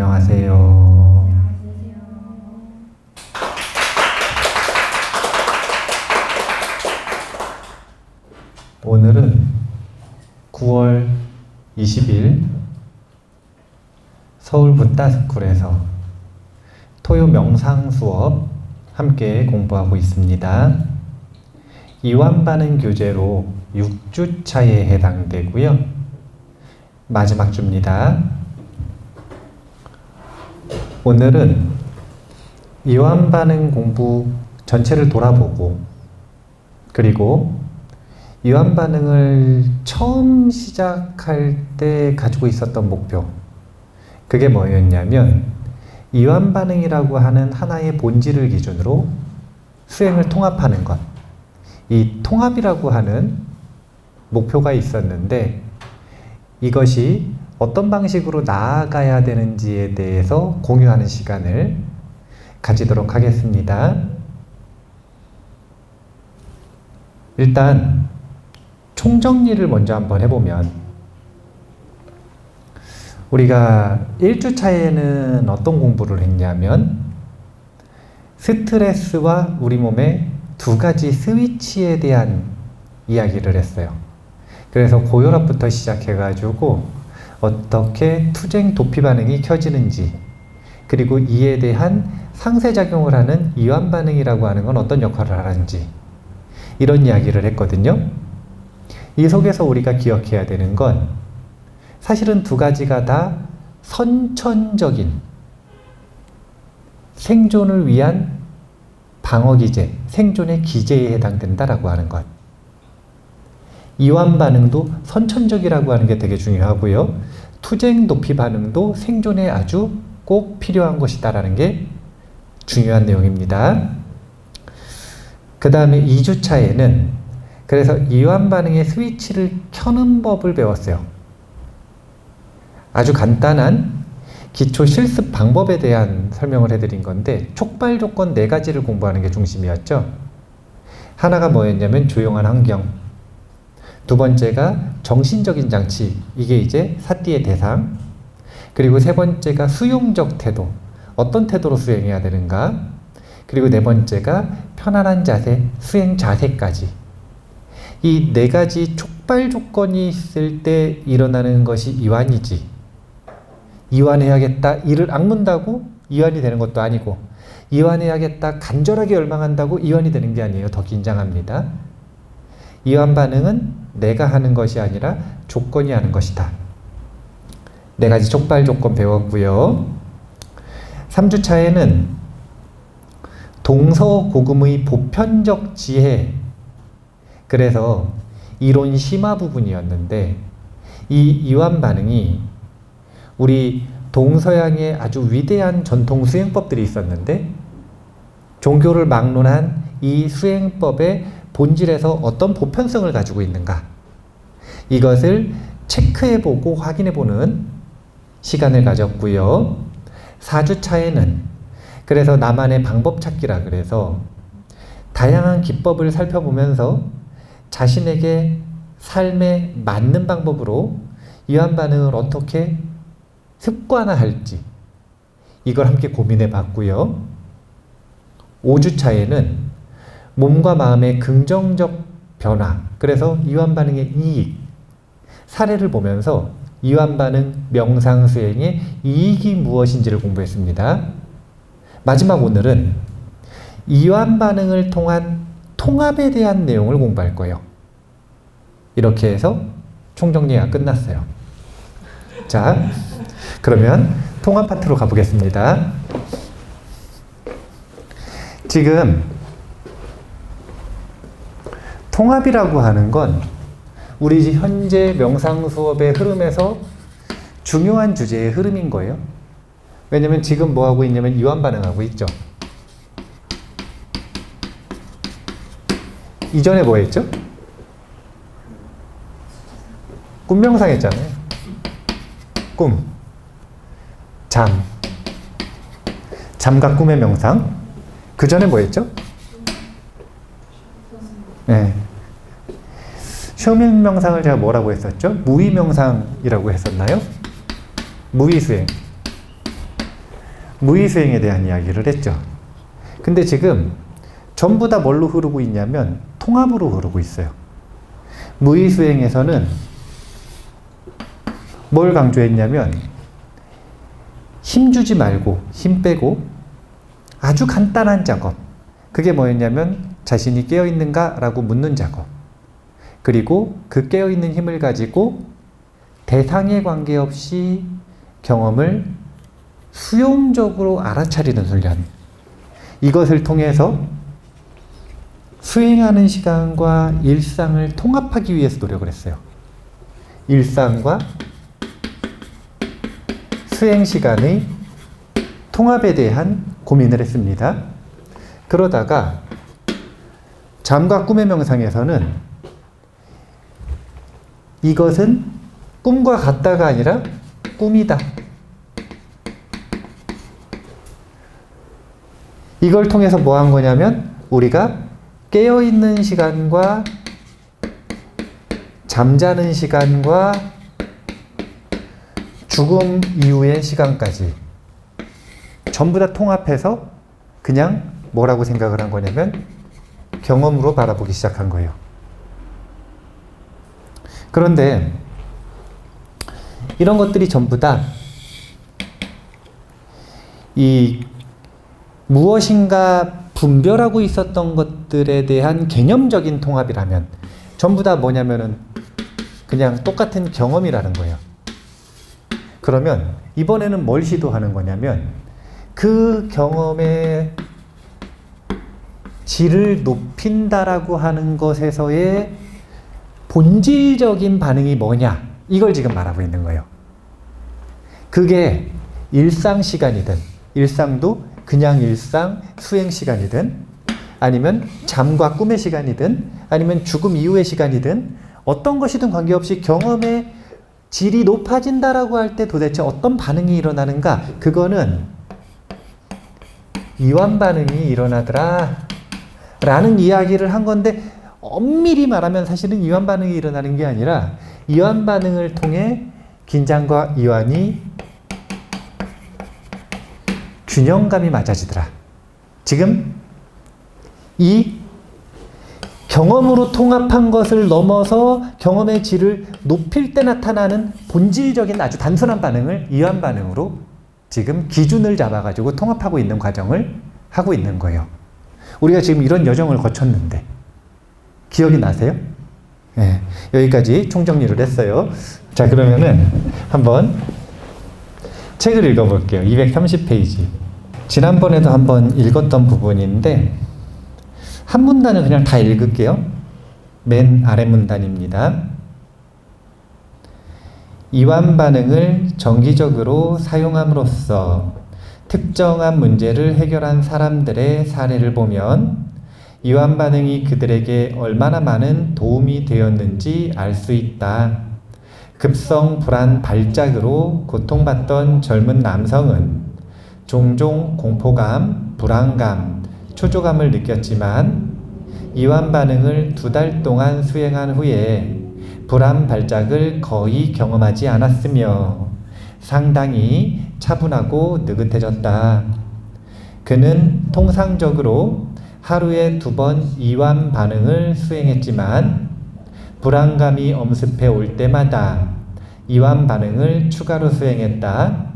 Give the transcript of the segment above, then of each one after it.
안녕하세요. 오늘은 9월 20일 서울 붓다스쿨에서 토요 명상 수업 함께 공부하고 있습니다. 이완반응 교재로 6주차에 해당되고요. 마지막 주입니다. 오늘은 이완반응 공부 전체를 돌아보고, 그리고 이완반응을 처음 시작할 때 가지고 있었던 목표, 그게 뭐였냐면 이완반응이라고 하는 하나의 본질을 기준으로 수행을 통합하는 것, 이 통합이라고 하는 목표가 있었는데, 이것이 어떤 방식으로 나아가야 되는지에 대해서 공유하는 시간을 가지도록 하겠습니다. 일단 총정리를 먼저 한번 해보면, 우리가 1주차에는 어떤 공부를 했냐면 스트레스와 우리 몸의 두 가지 스위치에 대한 이야기를 했어요. 그래서 고혈압부터 시작해가지고 어떻게 투쟁 도피 반응이 켜지는지, 그리고 이에 대한 상쇄작용을 하는 이완 반응이라고 하는 건 어떤 역할을 하는지, 이런 이야기를 했거든요. 이 속에서 우리가 기억해야 되는 건 사실은 두 가지가 다 선천적인 생존을 위한 방어기제, 생존의 기제에 해당된다라고 하는 것. 이완 반응도 선천적이라고 하는 게 되게 중요하고요. 투쟁 도피 반응도 생존에 아주 꼭 필요한 것이다라는 게 중요한 내용입니다. 그 다음에 2주차에는 그래서 이완 반응의 스위치를 켜는 법을 배웠어요. 아주 간단한 기초 실습 방법에 대한 설명을 해드린 건데, 촉발 조건 4가지를 공부하는 게 중심이었죠. 하나가 뭐였냐면 조용한 환경, 두 번째가 정신적인 장치, 이게 이제 사띠의 대상, 그리고 세 번째가 수용적 태도, 어떤 태도로 수행해야 되는가, 그리고 네 번째가 편안한 자세, 수행 자세까지. 이 4가지 촉발 조건이 있을 때 일어나는 것이 이완이지, 이완해야겠다 이를 악문다고 이완이 되는 것도 아니고, 이완해야겠다 간절하게 열망한다고 이완이 되는 게 아니에요. 더 긴장합니다. 이완 반응은 내가 하는 것이 아니라 조건이 하는 것이다. 4가지 촉발 조건 배웠고요. 3주차에는 동서고금의 보편적 지혜, 그래서 이론 심화 부분이었는데, 이 이완 반응이 우리 동서양의 아주 위대한 전통 수행법들이 있었는데, 종교를 막론한 이 수행법의 본질에서 어떤 보편성을 가지고 있는가, 이것을 체크해보고 확인해보는 시간을 가졌고요. 4주차에는 그래서 나만의 방법 찾기라 그래서 다양한 기법을 살펴보면서 자신에게 삶에 맞는 방법으로 이완 반응을 어떻게 습관화할지, 이걸 함께 고민해 봤고요. 5주차에는 몸과 마음의 긍정적 변화, 그래서 이완 반응의 이익, 사례를 보면서 이완 반응 명상 수행의 이익이 무엇인지를 공부했습니다. 마지막 오늘은 이완 반응을 통한 통합에 대한 내용을 공부할 거예요. 이렇게 해서 총정리가 끝났어요. 자, 그러면 통합 파트로 가보겠습니다. 지금 통합이라고 하는 건 우리 현재 명상 수업의 흐름에서 중요한 주제의 흐름인 거예요. 왜냐면 지금 뭐 하고 있냐면 이완 반응하고 있죠. 이전에 뭐 했죠? 꿈 명상 했잖아요. 꿈, 잠과 꿈의 명상. 그 전에 뭐 했죠? 네. 쇼민 명상을 제가 뭐라고 했었죠? 무위 명상이라고 했었나요? 무위 수행. 무의수행에 대한 이야기를 했죠. 근데 지금 전부 다 뭘로 흐르고 있냐면 통합으로 흐르고 있어요. 무의수행에서는 뭘 강조했냐면 힘 주지 말고 힘 빼고 아주 간단한 작업. 그게 뭐였냐면 자신이 깨어있는가? 라고 묻는 작업. 그리고 그 깨어있는 힘을 가지고 대상에 관계없이 경험을 수용적으로 알아차리는 훈련. 이것을 통해서 수행하는 시간과 일상을 통합하기 위해서 노력을 했어요. 일상과 수행 시간의 통합에 대한 고민을 했습니다. 그러다가 잠과 꿈의 명상에서는 이것은 꿈과 같다가 아니라 꿈이다. 이걸 통해서 뭐 한 거냐면 우리가 깨어있는 시간과 잠자는 시간과 죽음 이후의 시간까지 전부 다 통합해서 그냥 뭐라고 생각을 한 거냐면 경험으로 바라보기 시작한 거예요. 그런데 이런 것들이 전부 다 이 무엇인가 분별하고 있었던 것들에 대한 개념적인 통합이라면 전부 다 뭐냐면은 그냥 똑같은 경험이라는 거예요. 그러면 이번에는 뭘 시도하는 거냐면 그 경험의 질을 높인다라고 하는 것에서의 본질적인 반응이 뭐냐, 이걸 지금 말하고 있는 거예요. 그게 일상 시간이든, 일상도 그냥 일상 수행 시간이든, 아니면 잠과 꿈의 시간이든, 아니면 죽음 이후의 시간이든, 어떤 것이든 관계없이 경험의 질이 높아진다라고 할 때 도대체 어떤 반응이 일어나는가? 그거는 이완 반응이 일어나더라 라는 이야기를 한 건데, 엄밀히 말하면 사실은 이완 반응이 일어나는 게 아니라 이완 반응을 통해 긴장과 이완이 균형감이 맞아지더라. 지금 이 경험으로 통합한 것을 넘어서 경험의 질을 높일 때 나타나는 본질적인 아주 단순한 반응을 이완 반응으로 지금 기준을 잡아가지고 통합하고 있는 과정을 하고 있는 거예요. 우리가 지금 이런 여정을 거쳤는데 기억이 나세요? 네, 여기까지 총정리를 했어요. 자, 그러면은 한번 책을 읽어볼게요. 230페이지. 지난번에도 한번 읽었던 부분인데 한 문단은 그냥 다 읽을게요. 맨 아래 문단입니다. 이완 반응을 정기적으로 사용함으로써 특정한 문제를 해결한 사람들의 사례를 보면 이완 반응이 그들에게 얼마나 많은 도움이 되었는지 알 수 있다. 급성 불안 발작으로 고통받던 젊은 남성은 종종 공포감, 불안감, 초조감을 느꼈지만 이완 반응을 2달 동안 수행한 후에 불안 발작을 거의 경험하지 않았으며 상당히 차분하고 느긋해졌다. 그는 통상적으로 하루에 2번 이완 반응을 수행했지만 불안감이 엄습해 올 때마다 이완 반응을 추가로 수행했다.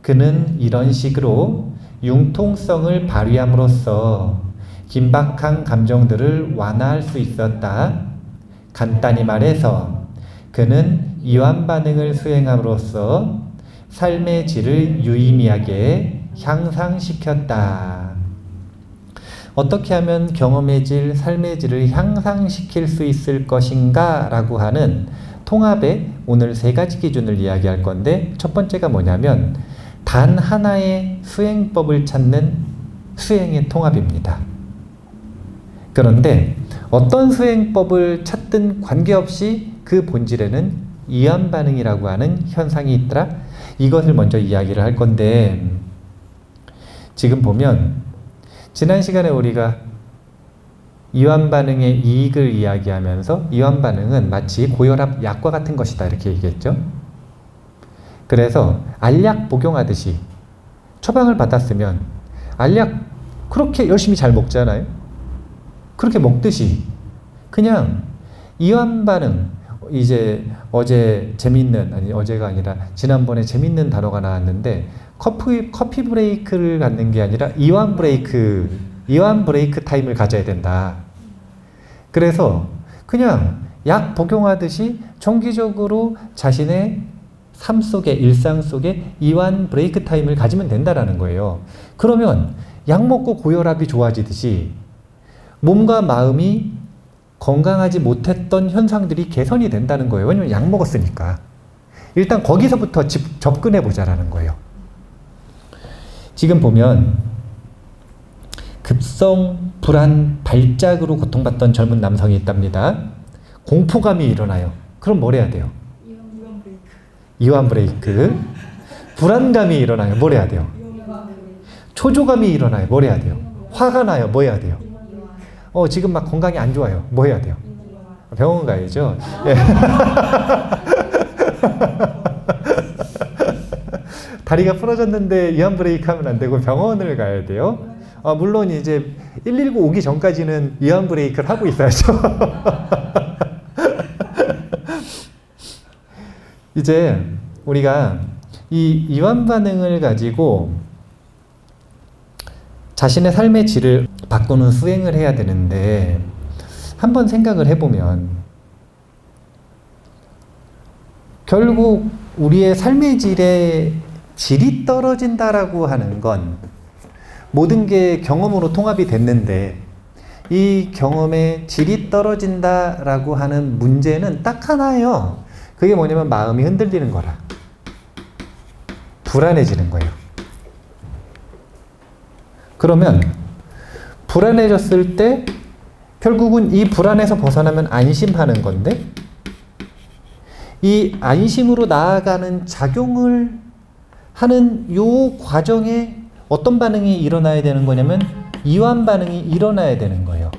그는 이런 식으로 융통성을 발휘함으로써 긴박한 감정들을 완화할 수 있었다. 간단히 말해서 그는 이완 반응을 수행함으로써 삶의 질을 유의미하게 향상시켰다. 어떻게 하면 경험의 질, 삶의 질을 향상시킬 수 있을 것인가 라고 하는 통합의 오늘 3가지 기준을 이야기할 건데, 첫 번째가 뭐냐면 단 하나의 수행법을 찾는 수행의 통합입니다. 그런데 어떤 수행법을 찾든 관계없이 그 본질에는 이완 반응이라고 하는 현상이 있더라. 이것을 먼저 이야기를 할 건데, 지금 보면 지난 시간에 우리가 이완 반응의 이익을 이야기하면서 이완 반응은 마치 고혈압 약과 같은 것이다 이렇게 얘기했죠. 그래서 알약 복용하듯이 처방을 받았으면 알약 그렇게 열심히 잘 먹잖아요. 그렇게 먹듯이 그냥 이완 반응, 이제 어제가 아니라 지난번에 재밌는 단어가 나왔는데 커피 브레이크를 갖는 게 아니라 이완 브레이크 타임을 가져야 된다. 그래서 그냥 약 복용하듯이 정기적으로 자신의 삶 속에, 일상 속에 이완 브레이크 타임을 가지면 된다라는 거예요. 그러면 약 먹고 고혈압이 좋아지듯이 몸과 마음이 건강하지 못했던 현상들이 개선이 된다는 거예요. 왜냐면 약 먹었으니까. 일단 거기서부터 접근해 보자라는 거예요. 지금 보면 급성 불안 발작으로 고통받던 젊은 남성이 있답니다. 공포감이 일어나요. 그럼 뭘 해야 돼요? 이완 브레이크. 불안감이 일어나요. 뭘 해야 돼요? 초조감이 일어나요. 뭘 해야 돼요? 화가 나요. 뭐 해야 돼요? 지금 막 건강이 안 좋아요. 뭐 해야 돼요? 병원 가야죠. 예. 다리가 부러졌는데 이완 브레이크 하면 안 되고 병원을 가야 돼요. 물론 이제 119 오기 전까지는 이완 브레이크를 하고 있어야죠. 이제 우리가 이 이완 반응을 가지고 자신의 삶의 질을 바꾸는 수행을 해야 되는데 한번 생각을 해보면 결국 우리의 삶의 질이 떨어진다라고 하는 건 모든 게 경험으로 통합이 됐는데 이 경험의 질이 떨어진다라고 하는 문제는 딱 하나예요. 그게 뭐냐면 마음이 흔들리는 거라. 불안해지는 거예요. 그러면 불안해졌을 때 결국은 이 불안에서 벗어나면 안심하는 건데 이 안심으로 나아가는 작용을 하는 요 과정에 어떤 반응이 일어나야 되는 거냐면 이완 반응이 일어나야 되는 거예요.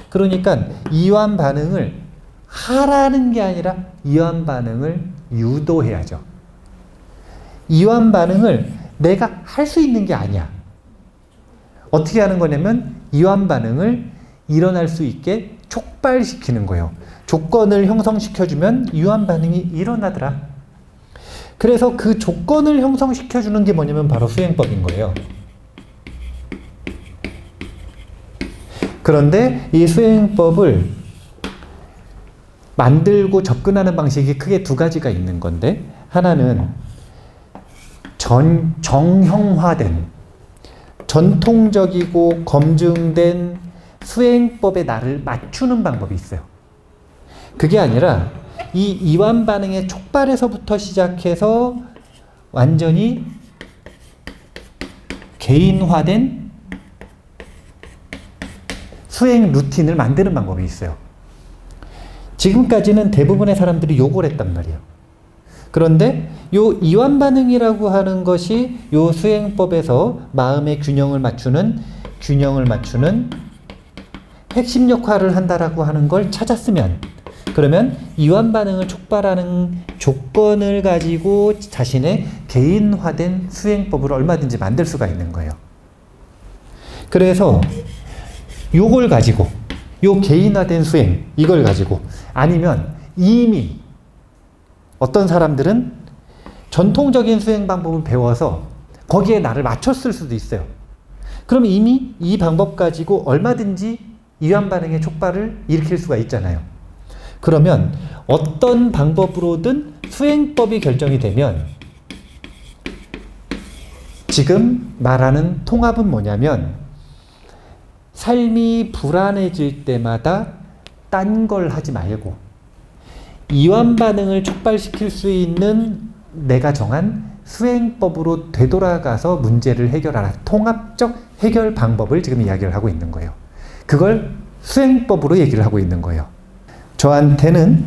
그러니까 이완 반응을 하라는 게 아니라 이완 반응을 유도해야죠. 이완 반응을 내가 할 수 있는 게 아니야. 어떻게 하는 거냐면 이완 반응을 일어날 수 있게 촉발시키는 거예요. 조건을 형성시켜주면 이완 반응이 일어나더라. 그래서 그 조건을 형성시켜주는 게 뭐냐면 바로 수행법인 거예요. 그런데 이 수행법을 만들고 접근하는 방식이 크게 두 가지가 있는 건데 하나는 정형화된 전통적이고 검증된 수행법에 나를 맞추는 방법이 있어요. 그게 아니라 이 이완 반응의 촉발에서부터 시작해서 완전히 개인화된 수행 루틴을 만드는 방법이 있어요. 지금까지는 대부분의 사람들이 요걸 했단 말이에요. 그런데 요 이완 반응이라고 하는 것이 요 수행법에서 마음의 균형을 맞추는 핵심 역할을 한다라고 하는 걸 찾았으면 그러면 이완 반응을 촉발하는 조건을 가지고 자신의 개인화된 수행법을 얼마든지 만들 수가 있는 거예요. 그래서 요걸 가지고 요 개인화된 수행 이걸 가지고 아니면 이미 어떤 사람들은 전통적인 수행 방법을 배워서 거기에 나를 맞췄을 수도 있어요. 그럼 이미 이 방법 가지고 얼마든지 이완 반응의 촉발을 일으킬 수가 있잖아요. 그러면 어떤 방법으로든 수행법이 결정이 되면 지금 말하는 통합은 뭐냐면 삶이 불안해질 때마다 딴 걸 하지 말고 이완 반응을 촉발시킬 수 있는 내가 정한 수행법으로 되돌아가서 문제를 해결하라. 통합적 해결 방법을 지금 이야기를 하고 있는 거예요. 그걸 수행법으로 얘기를 하고 있는 거예요. 저한테는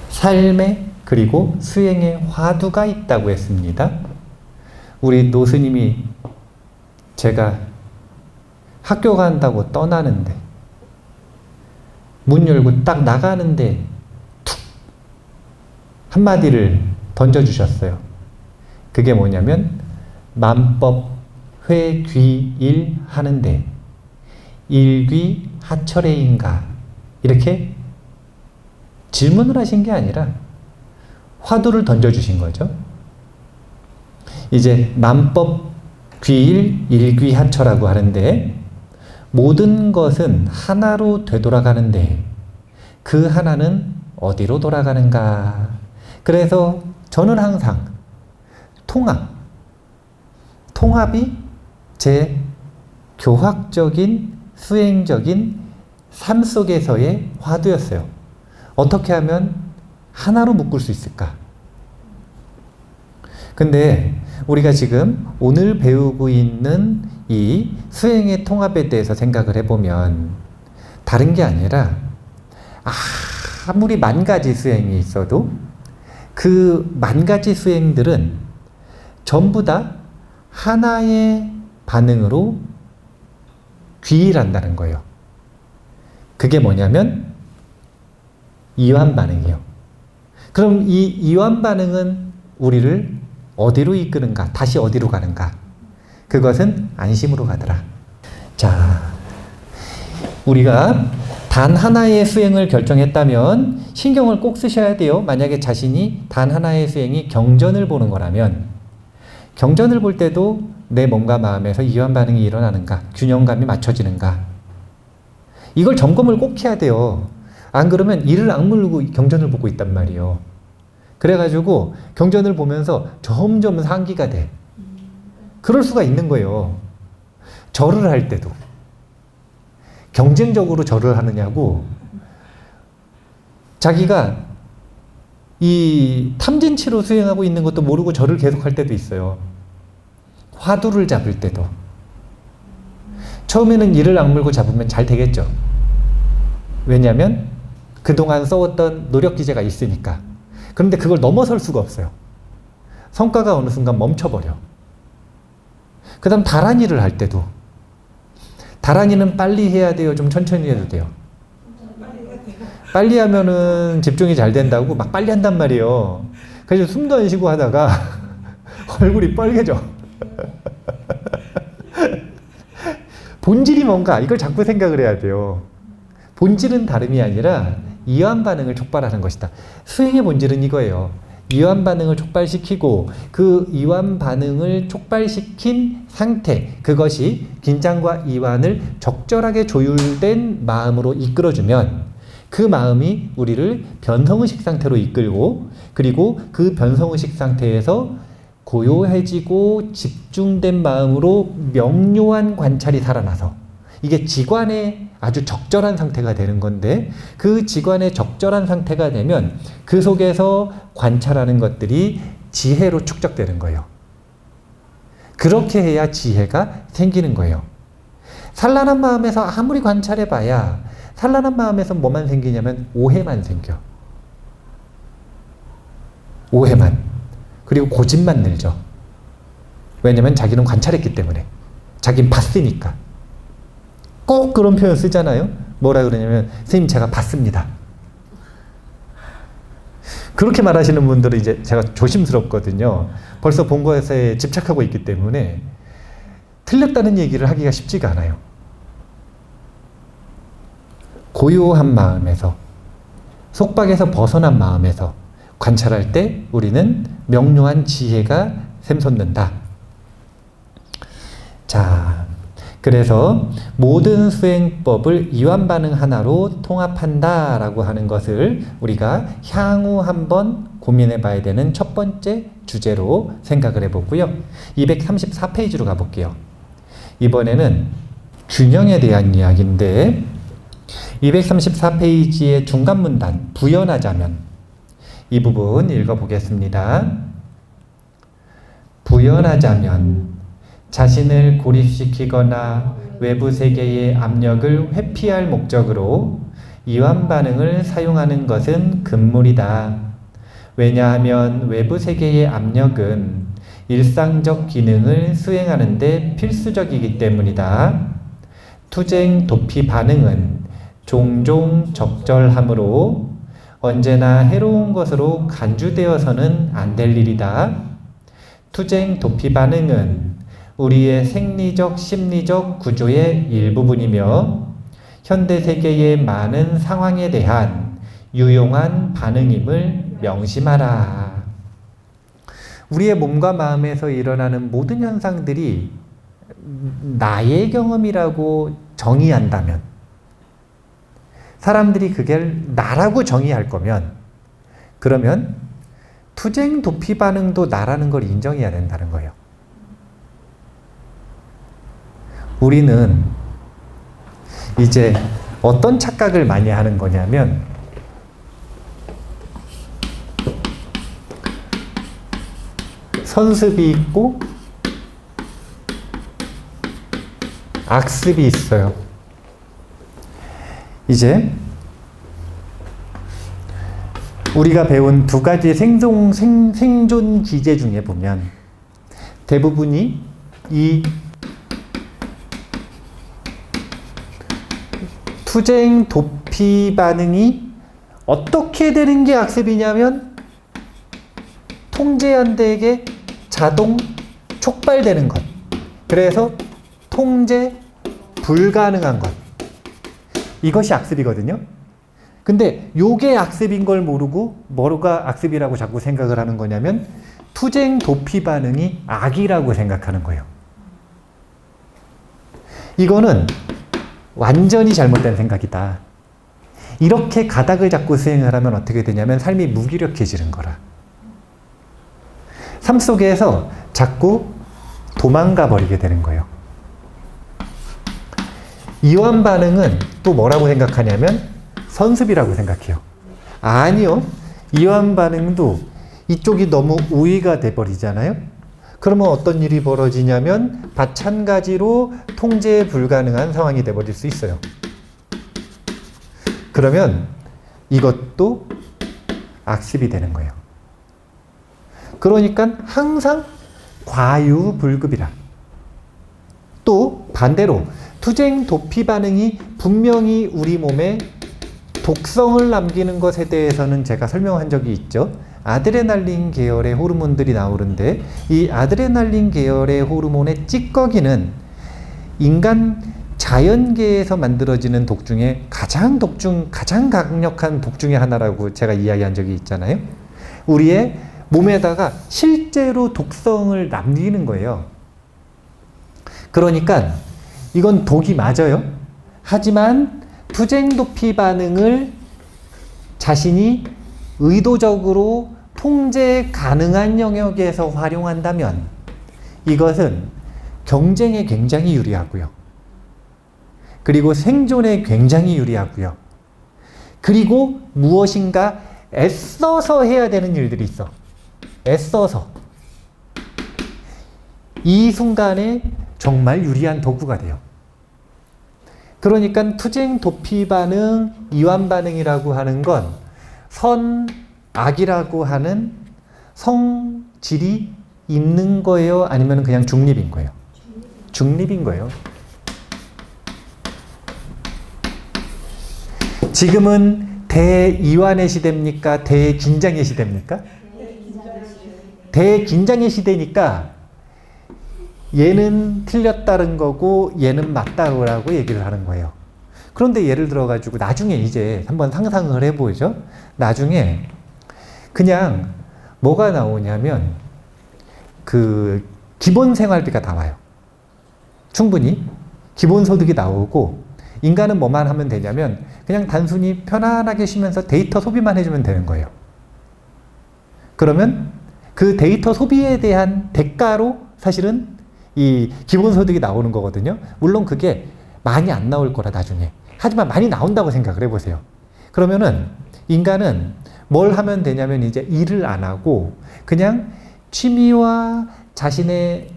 삶에 그리고 수행에 화두가 있다고 했습니다. 우리 노스님이 제가 학교 간다고 떠나는데 문 열고 딱 나가는데 툭 한마디를 던져주셨어요. 그게 뭐냐면 만법 회귀일 하는데 일귀 하철에인가? 이렇게 질문을 하신 게 아니라 화두를 던져주신 거죠. 이제 만법 귀일 일귀 하철라고 하는데 모든 것은 하나로 되돌아가는데 그 하나는 어디로 돌아가는가? 그래서 저는 항상 통합이 제 교학적인 수행적인 삶 속에서의 화두였어요. 어떻게 하면 하나로 묶을 수 있을까? 근데 우리가 지금 오늘 배우고 있는 이 수행의 통합에 대해서 생각을 해보면 다른 게 아니라 아무리 만 가지 수행이 있어도 그 만 가지 수행들은 전부 다 하나의 반응으로 귀일한다는 거예요. 그게 뭐냐면 이완 반응이요. 그럼 이 이완 반응은 우리를 어디로 이끄는가? 다시 어디로 가는가? 그것은 안심으로 가더라. 자, 우리가 단 하나의 수행을 결정했다면 신경을 꼭 쓰셔야 돼요. 만약에 자신이 단 하나의 수행이 경전을 보는 거라면 경전을 볼 때도 내 몸과 마음에서 이완 반응이 일어나는가? 균형감이 맞춰지는가? 이걸 점검을 꼭 해야 돼요. 안 그러면 이를 악물고 경전을 보고 있단 말이에요. 그래가지고 경전을 보면서 점점 상기가 돼. 그럴 수가 있는 거예요. 절을 할 때도 경쟁적으로 절을 하느냐고 자기가 이 탐진치로 수행하고 있는 것도 모르고 절을 계속할 때도 있어요. 화두를 잡을 때도 처음에는 이를 악물고 잡으면 잘 되겠죠. 왜냐하면 그동안 써왔던 노력 기제가 있으니까. 그런데 그걸 넘어설 수가 없어요. 성과가 어느 순간 멈춰버려. 그 다음 다란이를 할 때도 다란이는 빨리 해야 돼요? 좀 천천히 해도 돼요? 빨리 하면은 집중이 잘 된다고 막 빨리 한단 말이에요. 그래서 숨도 안 쉬고 하다가 얼굴이 빨개져. 본질이 뭔가 이걸 자꾸 생각을 해야 돼요. 본질은 다름이 아니라 이완 반응을 촉발하는 것이다. 수행의 본질은 이거예요. 이완 반응을 촉발시키고 그 이완 반응을 촉발시킨 상태, 그것이 긴장과 이완을 적절하게 조율된 마음으로 이끌어주면 그 마음이 우리를 변성의식 상태로 이끌고, 그리고 그 변성의식 상태에서 고요해지고 집중된 마음으로 명료한 관찰이 살아나서 이게 지관의 아주 적절한 상태가 되는 건데, 그 지관의 적절한 상태가 되면 그 속에서 관찰하는 것들이 지혜로 축적되는 거예요. 그렇게 해야 지혜가 생기는 거예요. 산란한 마음에서 아무리 관찰해봐야 산란한 마음에서 뭐만 생기냐면 오해만 생겨. 오해만. 그리고 고집만 늘죠. 왜냐면 자기는 관찰했기 때문에. 자기는 봤으니까. 꼭 그런 표현 쓰잖아요. 뭐라 그러냐면 선생님 제가 봤습니다. 그렇게 말하시는 분들은 이제 제가 조심스럽거든요. 벌써 본 것에 집착하고 있기 때문에 틀렸다는 얘기를 하기가 쉽지가 않아요. 고요한 마음에서, 속박에서 벗어난 마음에서 관찰할 때 우리는 명료한 지혜가 샘솟는다. 자, 그래서 모든 수행법을 이완 반응 하나로 통합한다 라고 하는 것을 우리가 향후 한번 고민해 봐야 되는 첫 번째 주제로 생각을 해보고요. 234페이지로 가볼게요. 이번에는 균형에 대한 이야기인데 234페이지의 중간 문단 부연하자면, 이 부분 읽어보겠습니다. 부연하자면 자신을 고립시키거나 외부 세계의 압력을 회피할 목적으로 이완 반응을 사용하는 것은 금물이다. 왜냐하면 외부 세계의 압력은 일상적 기능을 수행하는 데 필수적이기 때문이다. 투쟁 도피 반응은 종종 적절하므로 언제나 해로운 것으로 간주되어서는 안 될 일이다. 투쟁 도피 반응은 우리의 생리적, 심리적 구조의 일부분이며 현대 세계의 많은 상황에 대한 유용한 반응임을 명심하라. 우리의 몸과 마음에서 일어나는 모든 현상들이 나의 경험이라고 정의한다면, 사람들이 그걸 나라고 정의할 거면, 그러면 투쟁 도피 반응도 나라는 걸 인정해야 된다는 거예요. 우리는 이제 어떤 착각을 많이 하는 거냐면, 선습이 있고 악습이 있어요. 이제 우리가 배운 두 가지 생존 기제 중에 보면 대부분이 이 투쟁 도피 반응이 어떻게 되는 게 악습이냐면 통제한대에게 자동 촉발되는 것. 그래서 통제 불가능한 것. 이것이 악습이거든요. 근데 요게 악습인 걸 모르고 뭐가 악습이라고 자꾸 생각을 하는 거냐면 투쟁 도피 반응이 악이라고 생각하는 거예요. 이거는 완전히 잘못된 생각이다. 이렇게 가닥을 잡고 수행을 하면 어떻게 되냐면 삶이 무기력해지는 거라. 삶 속에서 자꾸 도망가 버리게 되는 거예요. 이완 반응은 또 뭐라고 생각하냐면 선습이라고 생각해요. 아니요. 이완 반응도 이쪽이 너무 우위가 돼버리잖아요. 그러면 어떤 일이 벌어지냐면 마찬가지로 통제 불가능한 상황이 돼버릴 수 있어요. 그러면 이것도 악습이 되는 거예요. 그러니까 항상 과유불급이라. 또 반대로 투쟁 도피 반응이 분명히 우리 몸에 독성을 남기는 것에 대해서는 제가 설명한 적이 있죠. 아드레날린 계열의 호르몬들이 나오는데 이 아드레날린 계열의 호르몬의 찌꺼기는 인간 자연계에서 만들어지는 독 중에 가장 강력한 독 중에 하나라고 제가 이야기한 적이 있잖아요. 우리의 몸에다가 실제로 독성을 남기는 거예요. 그러니까 이건 독이 맞아요. 하지만 투쟁 도피 반응을 자신이 의도적으로 통제 가능한 영역에서 활용한다면 이것은 경쟁에 굉장히 유리하고요. 그리고 생존에 굉장히 유리하고요. 그리고 무엇인가 애써서 해야 되는 일들이 있어. 애써서. 이 순간에 정말 유리한 도구가 돼요. 그러니까 투쟁 도피 반응, 이완 반응이라고 하는 건 선, 악이라고 하는 성질이 있는 거예요? 아니면 그냥 중립인 거예요? 중립인 거예요. 지금은 대이완의 시대입니까? 대긴장의 시대입니까? 대긴장의 시대니까 얘는 틀렸다는 거고 얘는 맞다고 얘기를 하는 거예요. 그런데 예를 들어 가지고 나중에 이제 한번 상상을 해보죠. 나중에 그냥 뭐가 나오냐면 그 기본 생활비가 나와요. 충분히 기본소득이 나오고 인간은 뭐만 하면 되냐면 그냥 단순히 편안하게 쉬면서 데이터 소비만 해주면 되는 거예요. 그러면 그 데이터 소비에 대한 대가로 사실은 이 기본소득이 나오는 거거든요. 물론 그게 많이 안 나올 거라 나중에. 하지만 많이 나온다고 생각을 해보세요. 그러면은 인간은 뭘 하면 되냐면 이제 일을 안 하고 그냥 취미와 자신의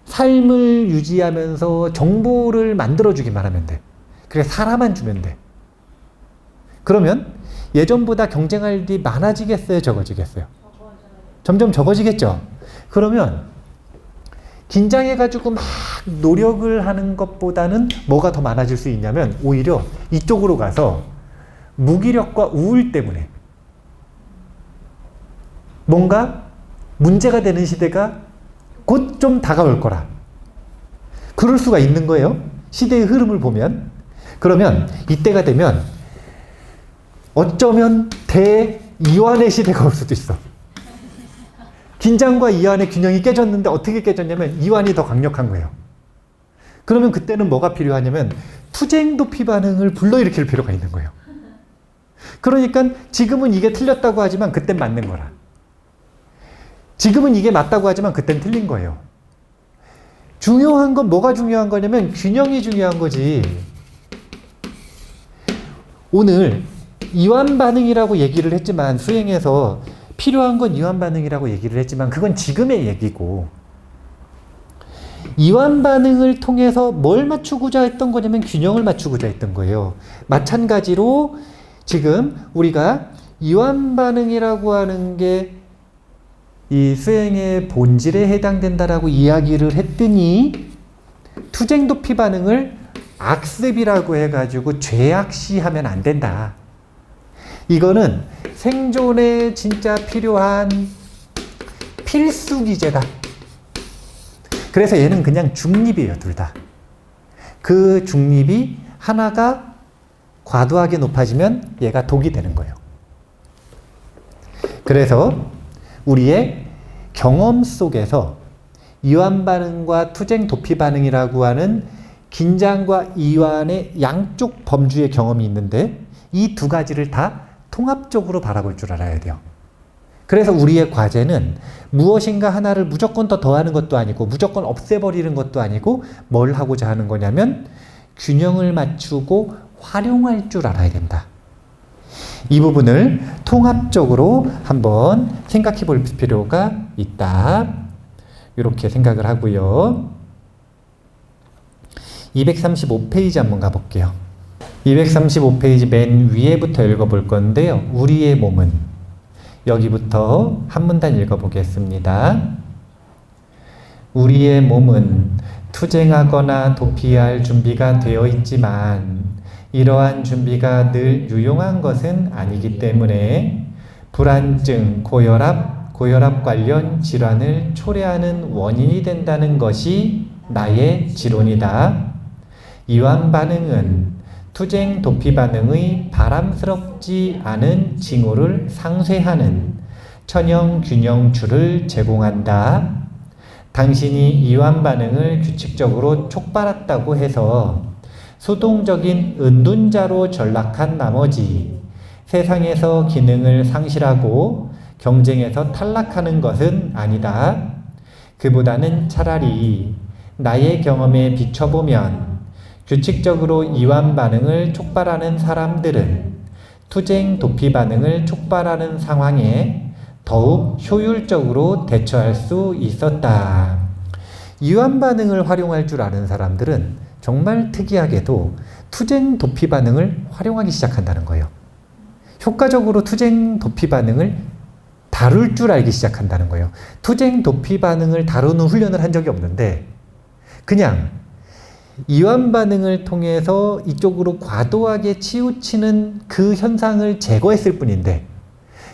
삶을 유지하면서 정보를 만들어주기만 하면 돼. 그래 사람만 주면 돼. 그러면 예전보다 경쟁할 일이 많아지겠어요? 적어지겠어요? 점점 적어지겠죠? 그러면 긴장해가지고 막 노력을 하는 것보다는 뭐가 더 많아질 수 있냐면 오히려 이쪽으로 가서 무기력과 우울 때문에 뭔가 문제가 되는 시대가 곧 좀 다가올 거라. 그럴 수가 있는 거예요. 시대의 흐름을 보면. 그러면 이때가 되면 어쩌면 대이완의 시대가 올 수도 있어. 긴장과 이완의 균형이 깨졌는데 어떻게 깨졌냐면 이완이 더 강력한 거예요. 그러면 그때는 뭐가 필요하냐면 투쟁 도피 반응을 불러일으킬 필요가 있는 거예요. 그러니까 지금은 이게 틀렸다고 하지만 그땐 맞는 거라. 지금은 이게 맞다고 하지만 그땐 틀린 거예요. 중요한 건 뭐가 중요한 거냐면 균형이 중요한 거지. 오늘 이완 반응이라고 얘기를 했지만 수행에서 필요한 건 이완 반응이라고 얘기를 했지만 그건 지금의 얘기고 이완 반응을 통해서 뭘 맞추고자 했던 거냐면 균형을 맞추고자 했던 거예요. 마찬가지로 지금 우리가 이완 반응이라고 하는 게 이 수행의 본질에 해당된다라고 이야기를 했더니 투쟁 도피 반응을 악습이라고 해가지고 죄악시하면 안 된다. 이거는 생존에 진짜 필요한 필수 기제다. 그래서 얘는 그냥 중립이에요, 둘 다. 그 중립이 하나가 과도하게 높아지면 얘가 독이 되는 거예요. 그래서 우리의 경험 속에서 이완 반응과 투쟁 도피 반응이라고 하는 긴장과 이완의 양쪽 범주의 경험이 있는데 이 두 가지를 다 통합적으로 바라볼 줄 알아야 돼요. 그래서 우리의 과제는 무엇인가 하나를 무조건 더 더하는 것도 아니고 무조건 없애버리는 것도 아니고 뭘 하고자 하는 거냐면 균형을 맞추고 활용할 줄 알아야 된다. 이 부분을 통합적으로 한번 생각해 볼 필요가 있다. 이렇게 생각을 하고요. 235페이지 한번 가볼게요. 235페이지 맨 위에부터 읽어볼 건데요. 우리의 몸은 여기부터 한 문단 읽어보겠습니다. 우리의 몸은 투쟁하거나 도피할 준비가 되어 있지만 이러한 준비가 늘 유용한 것은 아니기 때문에 불안증, 고혈압 관련 질환을 초래하는 원인이 된다는 것이 나의 지론이다. 이완 반응은 투쟁 도피 반응의 바람스럽지 않은 징후를 상쇄하는 천형 균형줄을 제공한다. 당신이 이완 반응을 규칙적으로 촉발했다고 해서 수동적인 은둔자로 전락한 나머지 세상에서 기능을 상실하고 경쟁에서 탈락하는 것은 아니다. 그보다는 차라리 나의 경험에 비춰보면 규칙적으로 이완 반응을 촉발하는 사람들은 투쟁 도피 반응을 촉발하는 상황에 더욱 효율적으로 대처할 수 있었다. 이완 반응을 활용할 줄 아는 사람들은 정말 특이하게도 투쟁 도피 반응을 활용하기 시작한다는 거예요. 효과적으로 투쟁 도피 반응을 다룰 줄 알기 시작한다는 거예요. 투쟁 도피 반응을 다루는 훈련을 한 적이 없는데 그냥 이완 반응을 통해서 이쪽으로 과도하게 치우치는 그 현상을 제거했을 뿐인데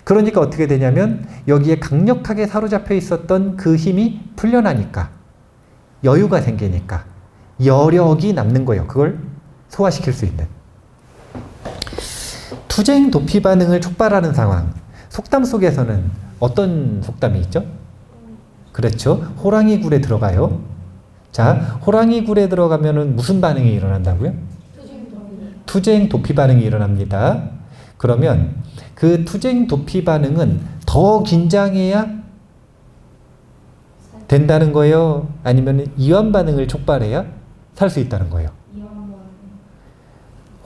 그러니까 어떻게 되냐면 여기에 강력하게 사로잡혀 있었던 그 힘이 풀려나니까 여유가 생기니까 여력이 남는 거예요. 그걸 소화시킬 수 있는. 투쟁 도피 반응을 촉발하는 상황. 속담 속에서는 어떤 속담이 있죠? 그렇죠. 호랑이 굴에 들어가요. 자, 호랑이 굴에 들어가면은 무슨 반응이 일어난다고요? 투쟁 도피 반응이 일어납니다. 그러면 그 투쟁 도피 반응은 더 긴장해야 된다는 거예요? 아니면 이완 반응을 촉발해야 살 수 있다는 거예요?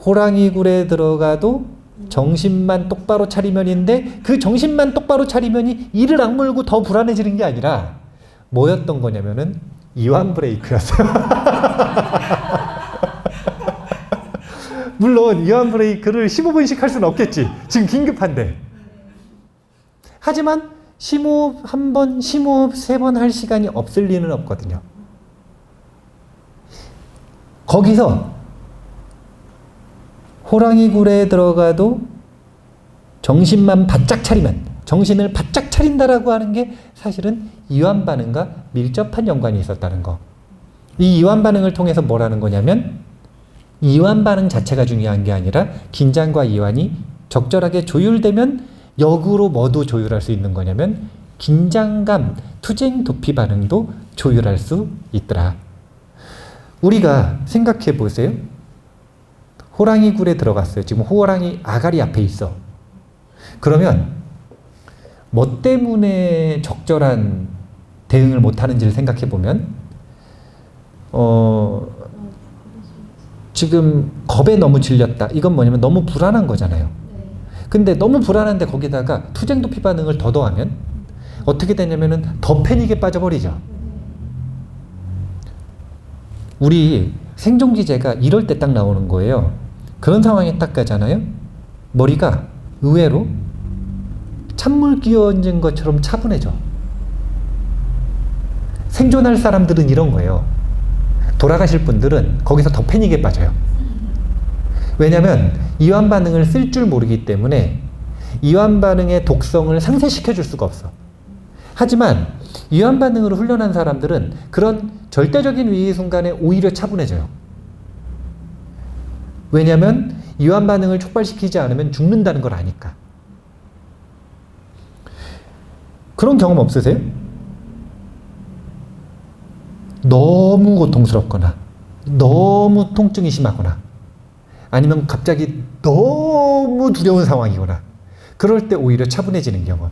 호랑이 굴에 들어가도 정신만 똑바로 차리면인데 그 정신만 똑바로 차리면이 이를 악물고 더 불안해지는 게 아니라 뭐였던 거냐면은 이완 브레이크였어요. 물론 이완 브레이크를 15분씩 할 수는 없겠지. 지금 긴급한데. 하지만 심호흡 한 번, 심호흡 3번 할 시간이 없을 리는 없거든요. 거기서 호랑이 굴에 들어가도 정신만 바짝 차리면, 정신을 바짝 차린다라고 하는 게 사실은 이완 반응과 밀접한 연관이 있었다는 거. 이 이완 반응을 통해서 뭐라는 거냐면 이완 반응 자체가 중요한 게 아니라 긴장과 이완이 적절하게 조율되면 역으로 뭐도 조율할 수 있는 거냐면 긴장감, 투쟁 도피 반응도 조율할 수 있더라. 우리가 생각해 보세요. 호랑이 굴에 들어갔어요. 지금 호랑이 아가리 앞에 있어. 그러면 뭐 때문에 적절한 대응을 못하는지를 생각해 보면 지금 겁에 너무 질렸다. 이건 뭐냐면 너무 불안한 거잖아요. 근데 너무 불안한데 거기다가 투쟁 도피 반응을 더 더하면 어떻게 되냐면은 더 패닉에 빠져버리죠. 우리 생존기제가 이럴 때 딱 나오는 거예요. 그런 상황에 딱 가잖아요. 머리가 의외로 찬물 끼얹은 것처럼 차분해져. 생존할 사람들은 이런 거예요. 돌아가실 분들은 거기서 더 패닉에 빠져요. 왜냐하면 이완 반응을 쓸 줄 모르기 때문에 이완 반응의 독성을 상쇄시켜 줄 수가 없어. 하지만 이완 반응으로 훈련한 사람들은 그런 절대적인 위기 순간에 오히려 차분해져요. 왜냐하면 이완 반응을 촉발시키지 않으면 죽는다는 걸 아니까. 그런 경험 없으세요? 너무 고통스럽거나 너무 통증이 심하거나 아니면 갑자기 너무 두려운 상황이거나 그럴 때 오히려 차분해지는 경험.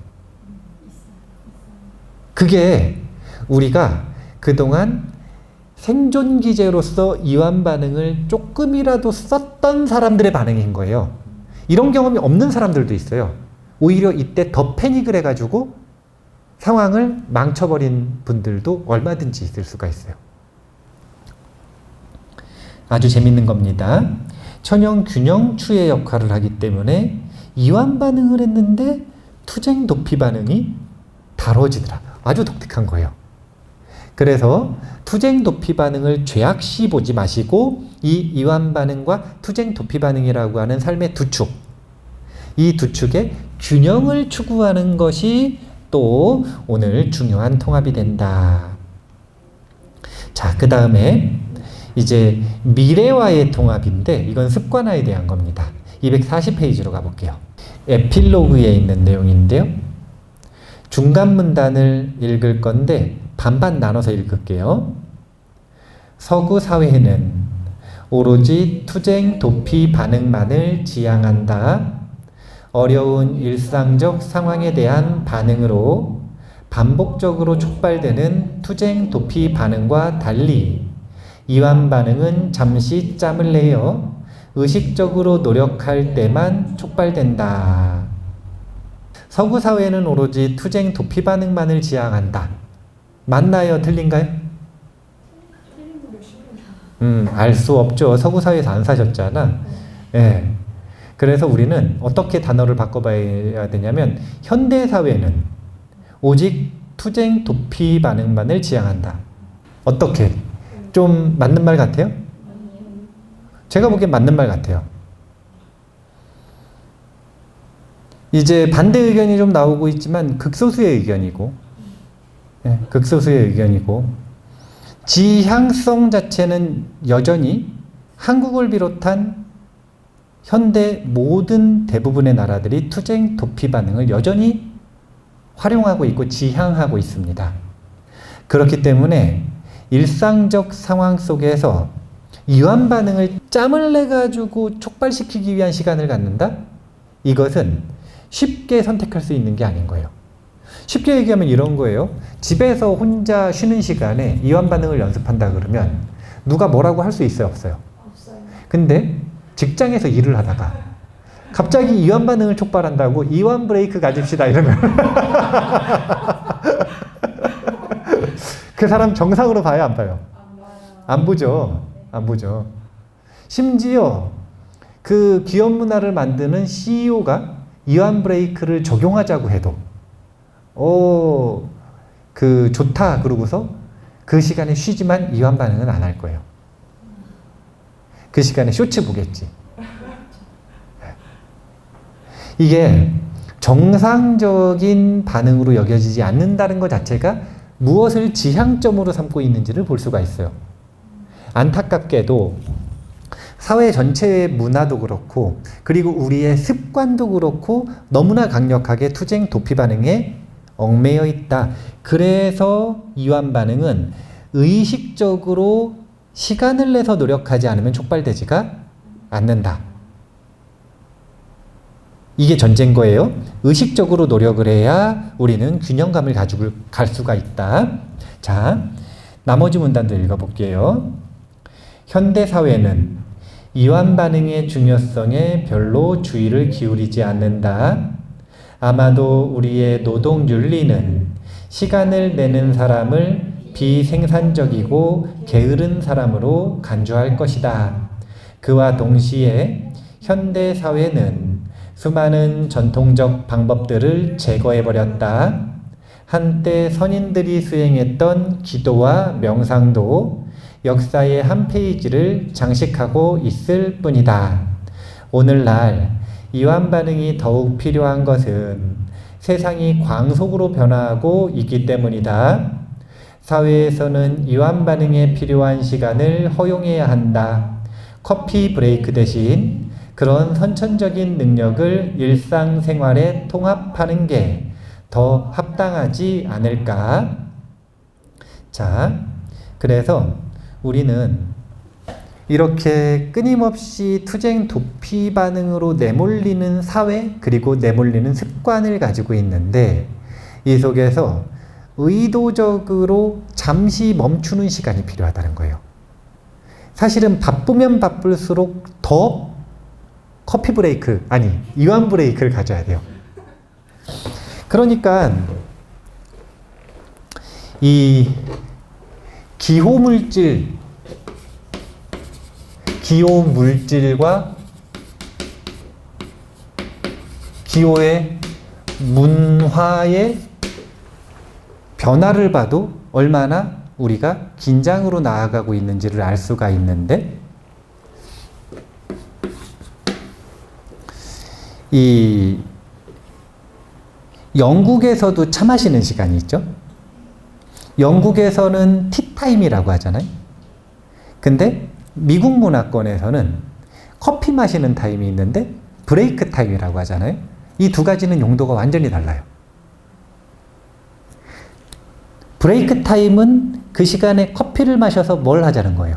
그게 우리가 그동안 생존기제로서 이완 반응을 조금이라도 썼던 사람들의 반응인 거예요. 이런 경험이 없는 사람들도 있어요. 오히려 이때 더 패닉을 해가지고 상황을 망쳐버린 분들도 얼마든지 있을 수가 있어요. 아주 재밌는 겁니다. 천연 균형 추의 역할을 하기 때문에 이완 반응을 했는데 투쟁 도피 반응이 다뤄지더라. 아주 독특한 거예요. 그래서 투쟁 도피 반응을 죄악시 보지 마시고 이 이완 반응과 투쟁 도피 반응이라고 하는 삶의 두 축, 이 두 축의 균형을 추구하는 것이 또 오늘 중요한 통합이 된다. 자, 그 다음에 이제 미래와의 통합인데 이건 습관화에 대한 겁니다. 240페이지로 가볼게요. 에필로그에 있는 내용인데요. 중간 문단을 읽을 건데 반반 나눠서 읽을게요. 서구 사회는 오로지 투쟁 도피 반응만을 지향한다. 어려운 일상적 상황에 대한 반응으로 반복적으로 촉발되는 투쟁 도피 반응과 달리 이완 반응은 잠시 짬을 내어 의식적으로 노력할 때만 촉발된다. 서구 사회는 오로지 투쟁 도피 반응만을 지향한다. 맞나요? 틀린가요? 알 수 없죠. 서구 사회에서 안 사셨잖아. 예. 그래서 우리는 어떻게 단어를 바꿔봐야 되냐면 현대 사회는 오직 투쟁 도피 반응만을 지향한다. 어떻게? 좀 맞는 말 같아요? 제가 보기엔 맞는 말 같아요. 이제 반대 의견이 좀 나오고 있지만 극소수의 의견이고, 극소수의 의견이고, 지향성 자체는 여전히 한국을 비롯한 현대 모든 대부분의 나라들이 투쟁 도피 반응을 여전히 활용하고 있고 지향하고 있습니다. 그렇기 때문에 일상적 상황 속에서 이완 반응을 짬을 내가지고 촉발시키기 위한 시간을 갖는다? 이것은 쉽게 선택할 수 있는 게 아닌 거예요. 쉽게 얘기하면 이런 거예요. 집에서 혼자 쉬는 시간에 이완 반응을 연습한다 그러면 누가 뭐라고 할 수 있어요? 없어요? 없어요. 근데 직장에서 일을 하다가 갑자기 이완 반응을 촉발한다고 이완 브레이크 가집시다 이러면 그 사람 정상으로 봐요? 안 봐요? 안 보죠. 안 보죠. 심지어 그 기업 문화를 만드는 CEO가 이완 브레이크를 적용하자고 해도 그 좋다 그러고서 그 시간에 쉬지만 이완 반응은 안 할 거예요. 그 시간에 쇼츠 보겠지. 이게 정상적인 반응으로 여겨지지 않는다는 것 자체가 무엇을 지향점으로 삼고 있는지를 볼 수가 있어요. 안타깝게도 사회 전체의 문화도 그렇고 그리고 우리의 습관도 그렇고 너무나 강력하게 투쟁 도피 반응에 얽매여 있다. 그래서 이완 반응은 의식적으로 시간을 내서 노력하지 않으면 촉발되지가 않는다. 이게 전제인 거예요. 의식적으로 노력을 해야 우리는 균형감을 가지고 갈 수가 있다. 자, 나머지 문단도 읽어볼게요. 현대사회는 이완 반응의 중요성에 별로 주의를 기울이지 않는다. 아마도 우리의 노동 윤리는 시간을 내는 사람을 비생산적이고 게으른 사람으로 간주할 것이다. 그와 동시에 현대 사회는 수많은 전통적 방법들을 제거해버렸다. 한때 선인들이 수행했던 기도와 명상도 역사의 한 페이지를 장식하고 있을 뿐이다. 오늘날 이완 반응이 더욱 필요한 것은 세상이 광속으로 변화하고 있기 때문이다. 사회에서는 이완 반응에 필요한 시간을 허용해야 한다. 커피 브레이크 대신 그런 선천적인 능력을 일상생활에 통합하는 게 더 합당하지 않을까? 자, 그래서 우리는 이렇게 끊임없이 투쟁 도피 반응으로 내몰리는 사회 그리고 내몰리는 습관을 가지고 있는데 이 속에서 의도적으로 잠시 멈추는 시간이 필요하다는 거예요. 사실은 바쁘면 바쁠수록 더 커피 브레이크, 아니 이완 브레이크를 가져야 돼요. 그러니까 이 기호물질과 기호의 문화의 변화를 봐도 얼마나 우리가 긴장으로 나아가고 있는지를 알 수가 있는데 이 영국에서도 차 마시는 시간이 있죠. 영국에서는 티타임이라고 하잖아요. 근데 미국 문화권에서는 커피 마시는 타임이 있는데 브레이크 타임이라고 하잖아요. 이 두 가지는 용도가 완전히 달라요. 브레이크 타임은 그 시간에 커피를 마셔서 뭘 하자는 거예요?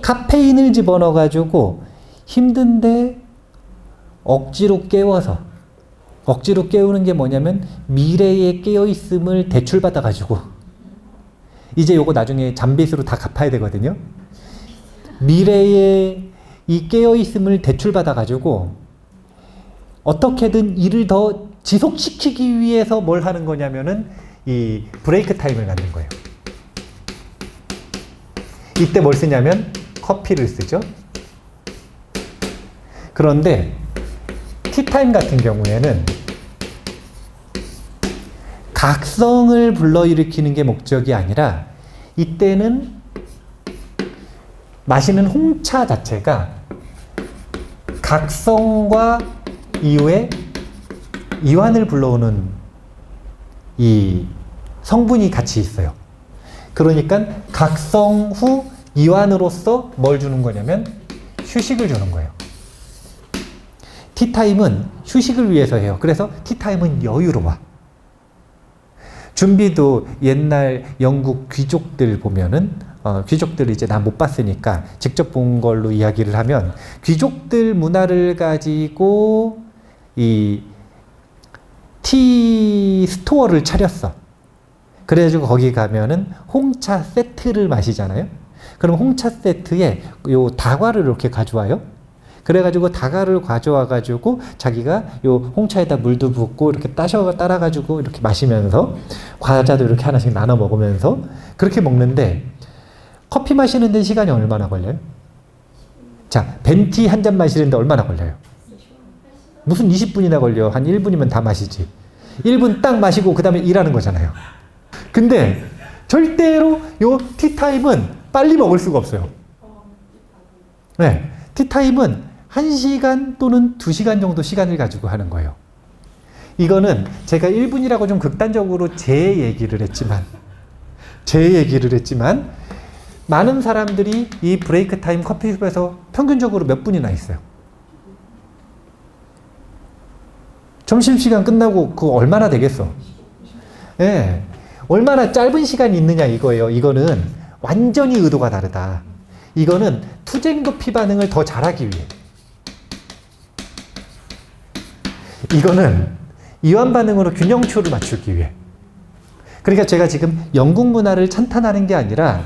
카페인을 집어넣어 가지고 힘든데 억지로 깨우는 게 뭐냐면 미래에 깨어있음을 대출받아 가지고 이제 요거 나중에 잠빚으로 다 갚아야 되거든요. 미래에 이 깨어있음을 대출받아 가지고 어떻게든 일을 더 지속시키기 위해서 뭘 하는 거냐면은 이 브레이크 타임을 갖는 거예요. 이때 뭘 쓰냐면 커피를 쓰죠. 그런데 티타임 같은 경우에는 각성을 불러일으키는 게 목적이 아니라 이때는 마시는 홍차 자체가 각성과 이후에 이완을 불러오는 이 성분이 같이 있어요. 그러니까 각성 후 이완으로서 뭘 주는 거냐면 휴식을 주는 거예요. 티타임은 휴식을 위해서 해요. 그래서 티타임은 여유로워. 준비도 옛날 영국 귀족들 보면은 귀족들을 이제 나 못 봤으니까 직접 본 걸로 이야기를 하면 귀족들 문화를 가지고 이 티 스토어를 차렸어. 그래가지고 거기 가면은 홍차 세트를 마시잖아요. 그럼 홍차 세트에 요 다과를 이렇게 가져와요. 그래가지고 다과를 가져와가지고 자기가 요 홍차에다 물도 붓고 이렇게 따라가지고 이렇게 마시면서 과자도 이렇게 하나씩 나눠 먹으면서 그렇게 먹는데 커피 마시는 데 시간이 얼마나 걸려요? 자, 벤티 한 잔 마시는데 얼마나 걸려요? 무슨 20분이나 걸려. 한 1분이면 다 마시지. 1분 딱 마시고 그 다음에 일하는 거잖아요. 근데 절대로 요 티타임은 빨리 먹을 수가 없어요. 네, 티타임은 1시간 또는 2시간 정도 시간을 가지고 하는 거예요. 이거는 제가 1분이라고 좀 극단적으로 제 얘기를 했지만 많은 사람들이 이 브레이크 타임 커피숍에서 평균적으로 몇 분이나 있어요. 점심시간 끝나고 그거 얼마나 되겠어? 예. 얼마나 짧은 시간이 있느냐 이거예요. 이거는 완전히 의도가 다르다. 이거는 투쟁 도피 반응을 더 잘하기 위해. 이거는 이완 반응으로 균형추를 맞추기 위해. 그러니까 제가 지금 영국 문화를 찬탄하는 게 아니라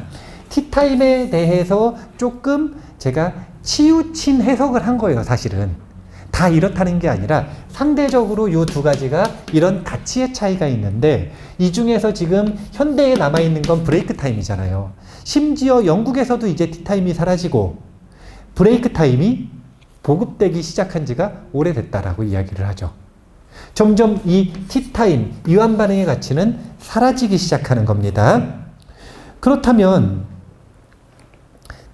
티타임에 대해서 조금 제가 치우친 해석을 한 거예요, 사실은. 다 이렇다는 게 아니라 상대적으로 이 두 가지가 이런 가치의 차이가 있는데 이 중에서 지금 현대에 남아있는 건 브레이크 타임이잖아요. 심지어 영국에서도 이제 티타임이 사라지고 브레이크 타임이 보급되기 시작한 지가 오래됐다라고 이야기를 하죠. 점점 이 티타임, 이완 반응의 가치는 사라지기 시작하는 겁니다. 그렇다면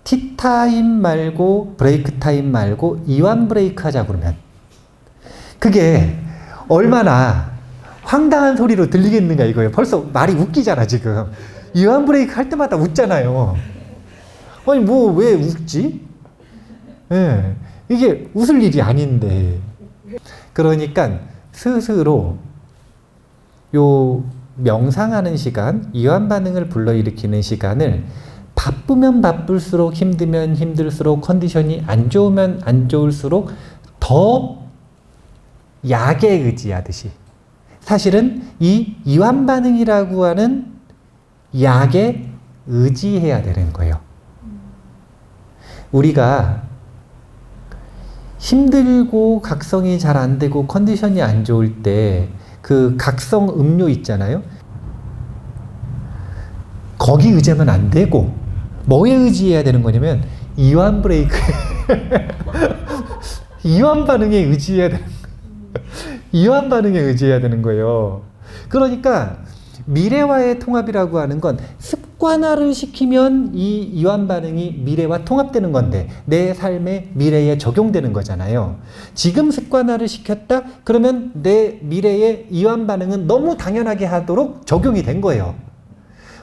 티타임 말고 브레이크 타임 말고 이완 브레이크 하자 그러면 그게 얼마나 황당한 소리로 들리겠는가 이거예요. 벌써 말이 웃기잖아 지금. 이완 브레이크 할 때마다 웃잖아요. 아니 뭐 왜 웃지? 예, 이게 웃을 일이 아닌데. 그러니까 스스로 요 명상하는 시간, 이완 반응을 불러일으키는 시간을 바쁘면 바쁠수록 힘들면 힘들수록 컨디션이 안 좋으면 안 좋을수록 더 약에 의지하듯이 사실은 이 이완 반응이라고 하는 약에 의지해야 되는 거예요. 우리가 힘들고 각성이 잘 안 되고 컨디션이 안 좋을 때 그 각성 음료 있잖아요. 거기 의지하면 안 되고 뭐에 의지해야 되는 거냐면 이완 브레이크 이완 반응에 의지해야 되는 거예요. 이완 반응에 의지해야 되는 거예요. 그러니까 미래와의 통합이라고 하는 건 습관화를 시키면 이 이완 반응이 미래와 통합되는 건데 내 삶의 미래에 적용되는 거잖아요. 지금 습관화를 시켰다? 그러면 내 미래의 이완 반응은 너무 당연하게 하도록 적용이 된 거예요.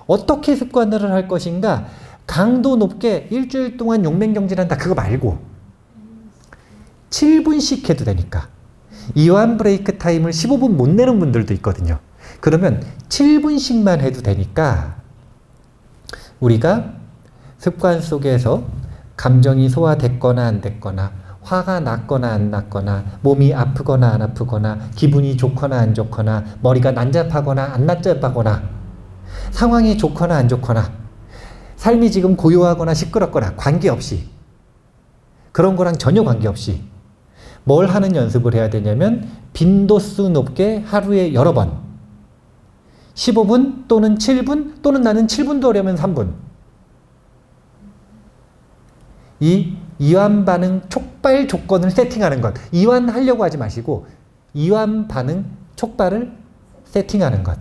어떻게 습관화를 할 것인가? 강도 높게 일주일 동안 용맹정진한다. 그거 말고 7분씩 해도 되니까. 이완 브레이크 타임을 15분 못 내는 분들도 있거든요. 그러면 7분씩만 해도 되니까 우리가 습관 속에서 감정이 소화됐거나 안 됐거나 화가 났거나 안 났거나 몸이 아프거나 안 아프거나 기분이 좋거나 안 좋거나 머리가 난잡하거나 안 난잡하거나 상황이 좋거나 안 좋거나 삶이 지금 고요하거나 시끄럽거나 관계없이 그런 거랑 전혀 관계없이 뭘 하는 연습을 해야 되냐면 빈도수 높게 하루에 여러 번 15분 또는 7분 또는 나는 7분도 하려면 3분 이 이완 반응 촉발 조건을 세팅하는 것. 이완하려고 하지 마시고 이완 반응 촉발을 세팅하는 것.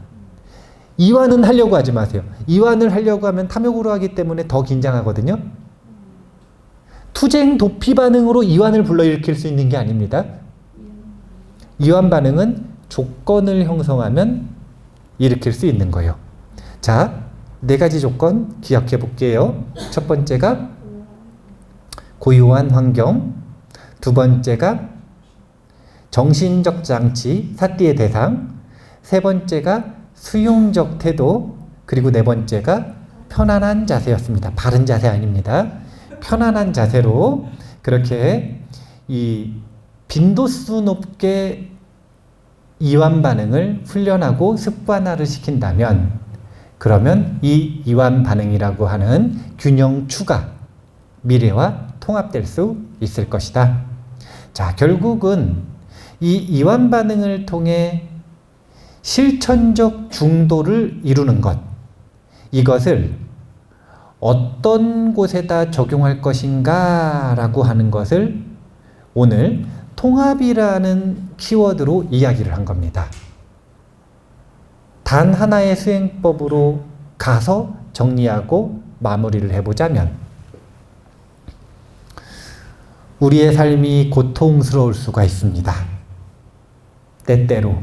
이완은 하려고 하지 마세요. 이완을 하려고 하면 탐욕으로 하기 때문에 더 긴장하거든요. 투쟁 도피 반응으로 이완을 불러일으킬 수 있는 게 아닙니다. 이완 반응은 조건을 형성하면 일으킬 수 있는 거예요. 자, 4가지 조건 기억해 볼게요. 첫 번째가 고요한 환경, 두 번째가 정신적 장치, 사띠의 대상, 세 번째가 수용적 태도, 그리고 네 번째가 편안한 자세였습니다. 바른 자세 아닙니다. 편안한 자세로 그렇게 이 빈도수 높게 이완 반응을 훈련하고 습관화를 시킨다면 그러면 이 이완 반응이라고 하는 균형 추가 미래와 통합될 수 있을 것이다. 자, 결국은 이 이완 반응을 통해 실천적 중도를 이루는 것, 이것을 어떤 곳에다 적용할 것인가 라고 하는 것을 오늘 통합이라는 키워드로 이야기를 한 겁니다. 단 하나의 수행법으로 가서 정리하고 마무리를 해보자면 우리의 삶이 고통스러울 수가 있습니다. 때때로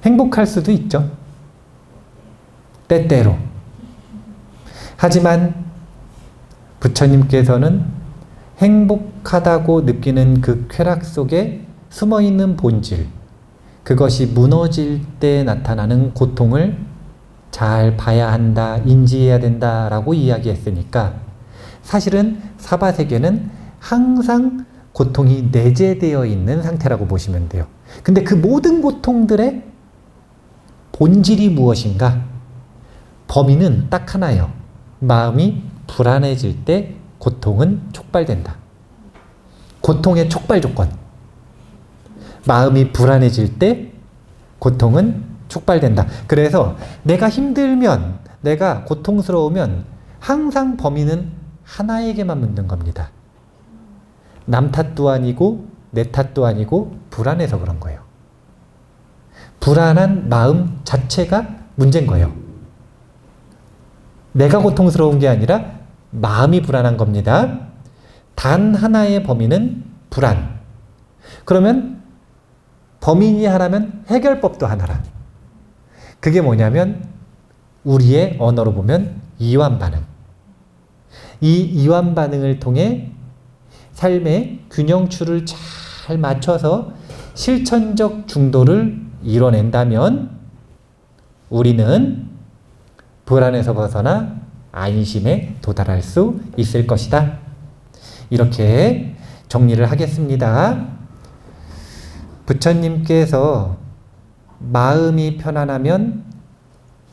행복할 수도 있죠. 때때로. 하지만 부처님께서는 행복하다고 느끼는 그 쾌락 속에 숨어있는 본질, 그것이 무너질 때 나타나는 고통을 잘 봐야 한다, 인지해야 된다라고 이야기했으니까 사실은 사바세계는 항상 고통이 내재되어 있는 상태라고 보시면 돼요. 근데 그 모든 고통들의 본질이 무엇인가? 범위는 딱 하나예요. 마음이 불안해질 때 고통은 촉발된다. 고통의 촉발 조건. 마음이 불안해질 때 고통은 촉발된다. 그래서 내가 힘들면, 내가 고통스러우면 항상 범위는 하나에게만 묻는 겁니다. 남 탓도 아니고 내 탓도 아니고 불안해서 그런 거예요. 불안한 마음 자체가 문제인 거예요. 내가 고통스러운 게 아니라 마음이 불안한 겁니다. 단 하나의 범위는 불안. 그러면 범인이 하나면 해결법도 하나라. 그게 뭐냐면 우리의 언어로 보면 이완 반응. 이 이완 반응을 통해 삶의 균형추를 잘 맞춰서 실천적 중도를 이뤄낸다면 우리는 불안에서 벗어나 안심에 도달할 수 있을 것이다. 이렇게 정리를 하겠습니다. 부처님께서 마음이 편안하면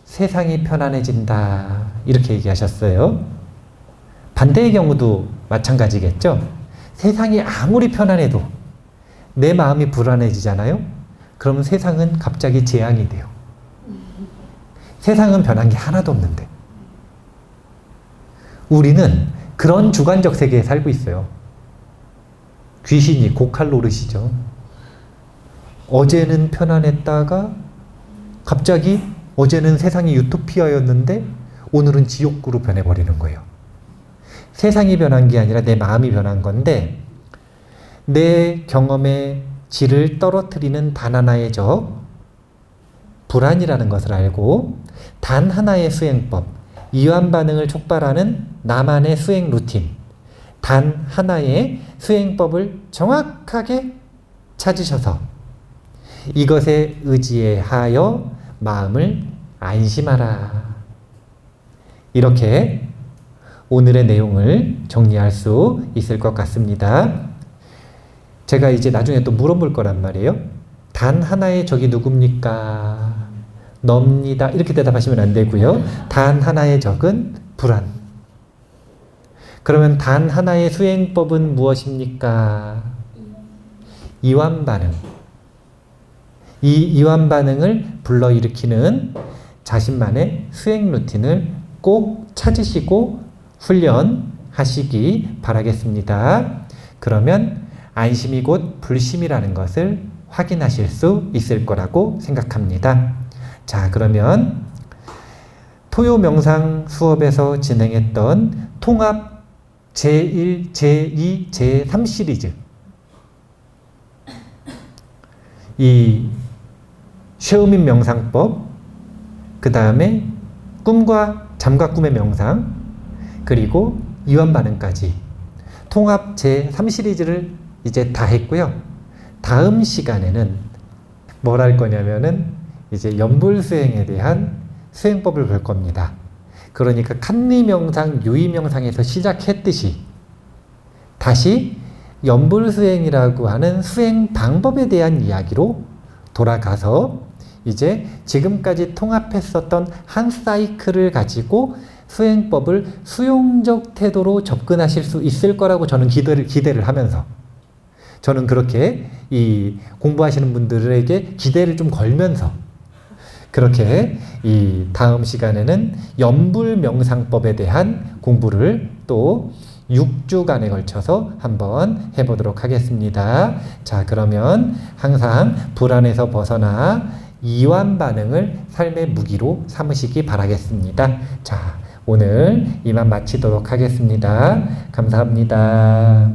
세상이 편안해진다. 이렇게 얘기하셨어요. 반대의 경우도 마찬가지겠죠. 세상이 아무리 편안해도 내 마음이 불안해지잖아요. 그러면 세상은 갑자기 재앙이 돼요. 세상은 변한 게 하나도 없는데. 우리는 그런 주관적 세계에 살고 있어요. 귀신이 고칼 노릇이죠. 어제는 편안했다가 갑자기 어제는 세상이 유토피아였는데 오늘은 지옥구로 변해버리는 거예요. 세상이 변한 게 아니라 내 마음이 변한 건데 내 경험의 질을 떨어뜨리는 단 하나의 적, 불안이라는 것을 알고 단 하나의 수행법, 이완 반응을 촉발하는 나만의 수행 루틴, 단 하나의 수행법을 정확하게 찾으셔서 이것에 의지하여 마음을 안심하라. 이렇게 오늘의 내용을 정리할 수 있을 것 같습니다. 제가 이제 나중에 또 물어볼 거란 말이에요. 단 하나의 적이 누굽니까? 멉니다. 이렇게 대답하시면 안 되고요. 단 하나의 적은 불안. 그러면 단 하나의 수행법은 무엇입니까? 이완 반응. 이 이완 반응을 불러일으키는 자신만의 수행 루틴을 꼭 찾으시고 훈련하시기 바라겠습니다. 그러면 안심이 곧 불심이라는 것을 확인하실 수 있을 거라고 생각합니다. 자, 그러면 토요 명상 수업에서 진행했던 통합 제1, 제2, 제3 시리즈, 이 쉐우민 명상법, 그 다음에 꿈과 잠과 꿈의 명상, 그리고 이완 반응까지 통합 제3 시리즈를 이제 다 했고요. 다음 시간에는 뭘 할 거냐면은 이제 연불수행에 대한 수행법을 볼 겁니다. 그러니까 칸리명상, 유의명상에서 시작했듯이 다시 연불수행이라고 하는 수행 방법에 대한 이야기로 돌아가서 이제 지금까지 통합했었던 한 사이클을 가지고 수행법을 수용적 태도로 접근하실 수 있을 거라고 저는 기대를 하면서, 저는 그렇게 이 공부하시는 분들에게 기대를 좀 걸면서 그렇게 이 다음 시간에는 연불명상법에 대한 공부를 또 6주간에 걸쳐서 한번 해보도록 하겠습니다. 자, 그러면 항상 불안에서 벗어나 이완 반응을 삶의 무기로 삼으시기 바라겠습니다. 자, 오늘 이만 마치도록 하겠습니다. 감사합니다.